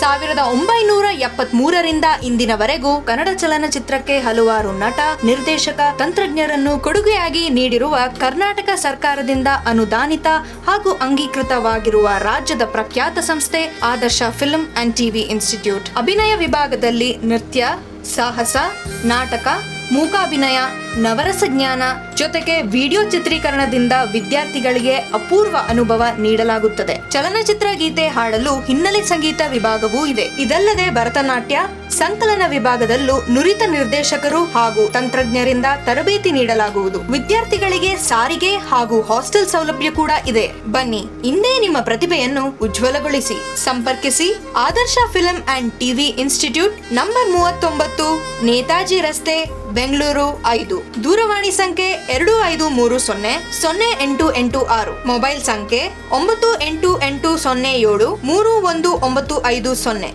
1973ರಿಂದ ಇಂದಿನವರೆಗೂ ಕನ್ನಡ ಚಲನಚಿತ್ರಕ್ಕೆ ಹಲವಾರು ನಟ, ನಿರ್ದೇಶಕ, ತಂತ್ರಜ್ಞರನ್ನು ಕೊಡುಗೆಯಾಗಿ ನೀಡಿರುವ ಕರ್ನಾಟಕ ಸರ್ಕಾರದಿಂದ ಅನುದಾನಿತ ಹಾಗೂ ಅಂಗೀಕೃತವಾಗಿರುವ ರಾಜ್ಯದ ಪ್ರಖ್ಯಾತ ಸಂಸ್ಥೆ ಆದರ್ಶ ಫಿಲ್ಮ್ ಅಂಡ್ ಟಿವಿ ಇನ್ಸ್ಟಿಟ್ಯೂಟ್. ಅಭಿನಯ ವಿಭಾಗದಲ್ಲಿ ನೃತ್ಯ, ಸಾಹಸ, ನಾಟಕ, ಮೂಕಾಭಿನಯ, ನವರಸ ಜ್ಞಾನ ಜೊತೆಗೆ ವಿಡಿಯೋ ಚಿತ್ರೀಕರಣದಿಂದ ವಿದ್ಯಾರ್ಥಿಗಳಿಗೆ ಅಪೂರ್ವ ಅನುಭವ ನೀಡಲಾಗುತ್ತದೆ. ಚಲನಚಿತ್ರ ಗೀತೆ ಹಾಡಲು ಹಿನ್ನೆಲೆ ಸಂಗೀತ ವಿಭಾಗವೂ ಇದೆ. ಇದಲ್ಲದೆ ಭರತನಾಟ್ಯ, ಸಂಕಲನ ವಿಭಾಗದಲ್ಲೂ ನುರಿತ ನಿರ್ದೇಶಕರು ಹಾಗೂ ತಂತ್ರಜ್ಞರಿಂದ ತರಬೇತಿ ನೀಡಲಾಗುವುದು. ವಿದ್ಯಾರ್ಥಿಗಳಿಗೆ ಸಾರಿಗೆ ಹಾಗೂ ಹಾಸ್ಟೆಲ್ ಸೌಲಭ್ಯ ಕೂಡ ಇದೆ. ಬನ್ನಿ, ಇಂದೇ ನಿಮ್ಮ ಪ್ರತಿಭೆಯನ್ನು ಉಜ್ವಲಗೊಳಿಸಿ. ಸಂಪರ್ಕಿಸಿ Adarsh film and TV institute, number 39, Netaji ರಸ್ತೆ, ಬೆಂಗಳೂರು 5. ದೂರವಾಣಿ ಸಂಖ್ಯೆ 25300886. ಮೊಬೈಲ್ ಸಂಖ್ಯೆ 9880731950.